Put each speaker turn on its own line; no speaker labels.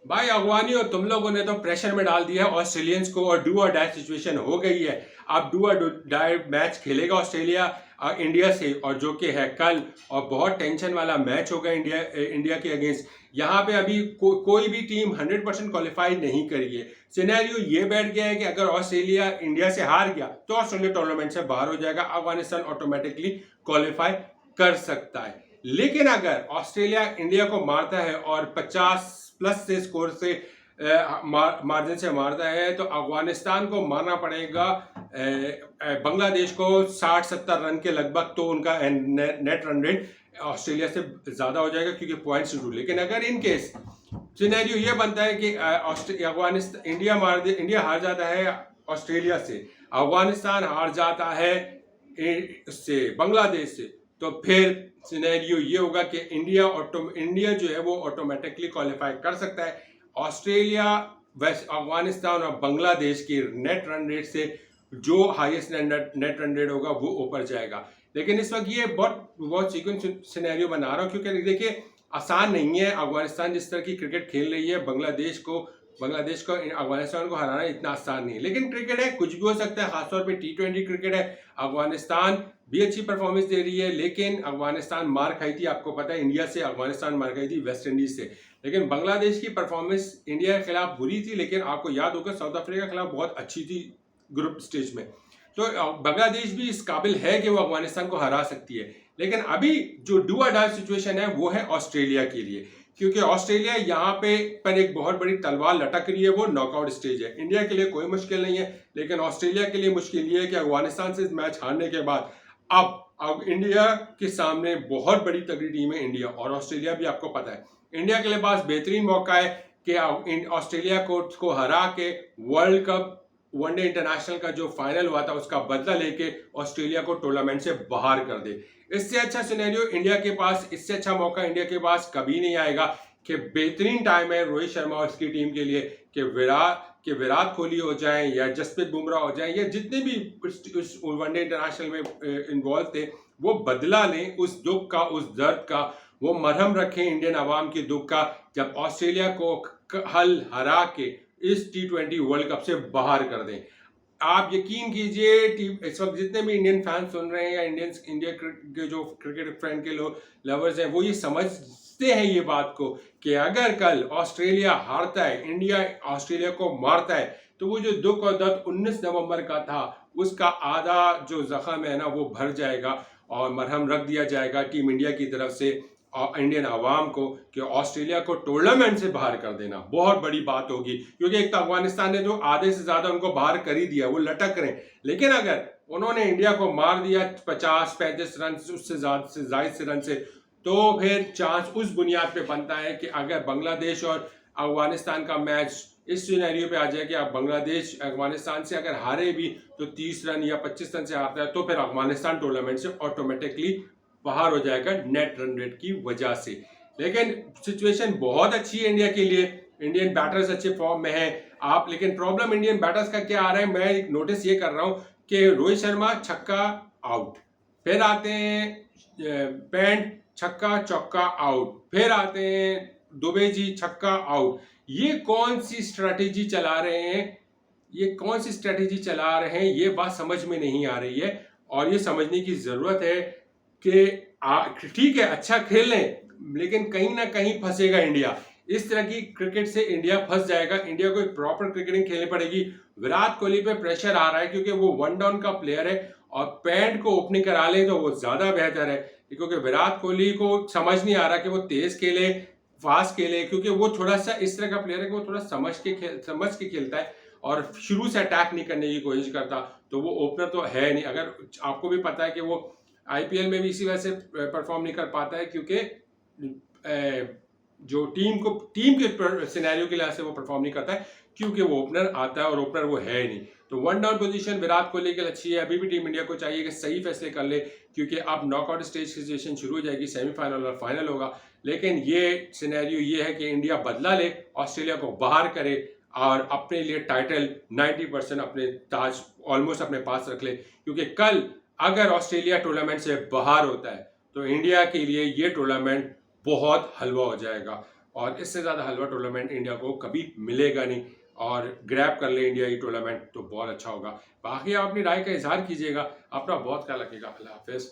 भाई अगवानी और तुम लोगों ने तो प्रेशर में डाल दिया है ऑस्ट्रेलियंस को और डू और डाई सिचुएशन हो गई है। अब डू और डाई मैच खेलेगा ऑस्ट्रेलिया इंडिया से, और जो कि है कल, और बहुत टेंशन वाला मैच होगा इंडिया के अगेंस्ट। यहाँ पे अभी कोई भी टीम 100% क्वालिफाई नहीं करी है। सिनेरियो ये बैठ गया है कि अगर ऑस्ट्रेलिया इंडिया से हार गया तो ऑस्ट्रेलिया टूर्नामेंट से बाहर हो जाएगा, अफगानिस्तान ऑटोमेटिकली क्वालिफाई कर सकता है। लेकिन अगर ऑस्ट्रेलिया इंडिया को मारता है और 50 प्लस से स्कोर से मार्जिन से मारता है, तो अफगानिस्तान को मारना पड़ेगा बांग्लादेश को 60-70 रन के लगभग, तो उनका नेट रन रेट ऑस्ट्रेलिया से ज्यादा हो जाएगा क्योंकि पॉइंट्स टू। लेकिन अगर इन केस सिनेरियो ये बनता है कि अफगानिस्तान इंडिया हार जाता है ऑस्ट्रेलिया से, अफगानिस्तान हार जाता है इससे बांग्लादेश से, तो फिर सिनेरियो ये होगा कि इंडिया जो है वो ऑटोमेटिकली क्वालिफाई कर सकता है। ऑस्ट्रेलिया, वेस्ट अफगानिस्तान और बांग्लादेश की नेट रन रेट से जो हाईएस्ट नेट रन रेट होगा वो ऊपर जाएगा। लेकिन इस वक्त ये बहुत सीक्वेंस सिनेरियो बना रहा हूँ क्योंकि देखिए आसान नहीं है। अफगानिस्तान जिस तरह की क्रिकेट खेल रही है, बांग्लादेश को अफगानिस्तान को हराना इतना आसान नहीं है। लेकिन क्रिकेट है, कुछ भी हो सकता है, खासतौर पे T20 क्रिकेट है। अफगानिस्तान भी अच्छी परफॉर्मेंस दे रही है, लेकिन अफगानिस्तान मार खाई थी, आपको पता है, इंडिया से अफगानिस्तान मार खाई थी वेस्ट इंडीज से। लेकिन बांग्लादेश की परफॉर्मेंस इंडिया के खिलाफ बुरी थी, लेकिन आपको याद होगा साउथ अफ्रीका के खिलाफ बहुत अच्छी थी ग्रुप स्टेज में। तो बांग्लादेश भी इस काबिल है कि वो अफगानिस्तान को हरा सकती है। लेकिन अभी जो डू और डाई सिचुएशन है वो है ऑस्ट्रेलिया के लिए, क्योंकि ऑस्ट्रेलिया यहाँ पे पर एक बहुत बड़ी तलवार लटक रही है, वो नॉकआउट स्टेज है। इंडिया के लिए कोई मुश्किल नहीं है, लेकिन ऑस्ट्रेलिया के लिए मुश्किल ये है कि अफगानिस्तान से मैच हारने के बाद अब इंडिया के सामने बहुत बड़ी तगड़ी टीम है इंडिया, और ऑस्ट्रेलिया भी आपको पता है। इंडिया के लिए पास बेहतरीन मौका है कि ऑस्ट्रेलिया को हरा के वर्ल्ड कप वनडे इंटरनेशनल का जो फाइनल हुआ था उसका बदला लेके ऑस्ट्रेलिया को टूर्नामेंट से बाहर कर दे। इससे अच्छा सिनेरियो इंडिया के पास, इससे अच्छा मौका इंडिया के पास कभी नहीं आएगा कि बेहतरीन टाइम है रोहित शर्मा और उसकी टीम के लिए कि विराट कोहली हो जाए या जसप्रीत बुमराह हो जाए या जितने भी उस वनडे इंटरनेशनल में इन्वॉल्व थे, वो बदला लें उस दुख का, उस दर्द का, वो मरहम रखें इंडियन अवाम के दुख का, जब ऑस्ट्रेलिया को हरा के इस T20 वर्ल्ड कप से बाहर कर दें। आप यकीन कीजिए, इस वक्त जितने भी इंडियन फैंस सुन रहे हैं या इंडिया के जो क्रिकेट फैन के लोग लवर्स हैं, वो ये समझते हैं ये बात को कि अगर कल ऑस्ट्रेलिया हारता है, इंडिया ऑस्ट्रेलिया को मारता है, तो वो जो दुख और दर्द 19 नवंबर का था उसका आधा जो जख्म है ना वो भर जाएगा और मरहम रख दिया जाएगा टीम इंडिया की तरफ से इंडियन अवाम को कि ऑस्ट्रेलिया को टूर्नामेंट से बाहर कर देना बहुत बड़ी बात होगी। क्योंकि एक तो अफगानिस्तान ने जो आधे से ज्यादा उनको बाहर कर ही दिया, वो लटक रहे हैं, लेकिन अगर उन्होंने इंडिया को मार दिया 50-35 रन उससे जायद से रन से, तो फिर चांस उस बुनियाद पे बनता है कि अगर बांग्लादेश और अफगानिस्तान का मैच इस सिनेरियो पे आ जाए कि आप बांग्लादेश अफगानिस्तान से अगर हारे भी तो 30 रन या 25 रन से हारता है, तो फिर अफगानिस्तान टूर्नामेंट से ऑटोमेटिकली बाहर हो जाएगा नेट रन रेट की वजह से। लेकिन सिचुएशन बहुत अच्छी है इंडिया के लिए, इंडियन बैटर्स अच्छे फॉर्म में हैं आप। लेकिन प्रॉब्लम इंडियन बैटर्स का क्या आ रहा है, मैं एक नोटिस ये कर रहा हूं कि रोहित शर्मा छक्का आउट, फिर आते हैं पेंट छक्का चौका आउट, फिर आते हैं दुबे जी छक्का आउट। ये कौन सी स्ट्रेटेजी चला रहे हैं, ये बात समझ में नहीं आ रही है। और ये समझने की जरूरत है कि ठीक है अच्छा खेल लें, लेकिन कहीं ना कहीं फंसेगा इंडिया। इस तरह की क्रिकेट से इंडिया फंस जाएगा, इंडिया को एक प्रॉपर क्रिकेटिंग खेलनी पड़ेगी। विराट कोहली पे प्रेशर आ रहा है क्योंकि वो वन डाउन का प्लेयर है, और पैंट को ओपनिंग करा ले तो वो ज्यादा बेहतर है, क्योंकि विराट कोहली को समझ नहीं आ रहा कि वो तेज खेले फास्ट खेले, क्योंकि वो थोड़ा सा इस तरह का प्लेयर है कि वो थोड़ा समझ के खेलता है और शुरू से अटैक नहीं करने की कोशिश करता। तो वो ओपनर तो है नहीं, अगर आपको भी पता है कि वो आईपीएल में भी इसी वजह से परफॉर्म नहीं कर पाता है, क्योंकि जो टीम के सिनेरियो के लिहाज से वो परफॉर्म नहीं करता है, क्योंकि वो ओपनर आता है और ओपनर वो है नहीं। तो one down position Virat Kohli के लिए अच्छी है। अभी भी टीम इंडिया को चाहिए कि सही फैसले कर ले, क्योंकि अब नॉकआउट स्टेज की सिचुएशन शुरू हो जाएगी, सेमीफाइनल और फाइनल होगा। लेकिन ये सिनेरियो ये है कि इंडिया बदला ले, ऑस्ट्रेलिया को बाहर करे और अपने लिए टाइटल 90% अपने ताज ऑलमोस्ट अपने पास रख ले। क्योंकि कल अगर ऑस्ट्रेलिया टूर्नामेंट से बाहर होता है तो इंडिया के लिए ये टूर्नामेंट बहुत हलवा हो जाएगा। और इससे ज़्यादा हलवा टूर्नामेंट इंडिया को कभी मिलेगा नहीं, और ग्रैब कर ले इंडिया ये टूर्नामेंट तो बहुत अच्छा होगा। बाकी आप अपनी राय का इजहार कीजिएगा। अपना बहुत ख्याल रखिएगा। अल्लाह हाफिज़।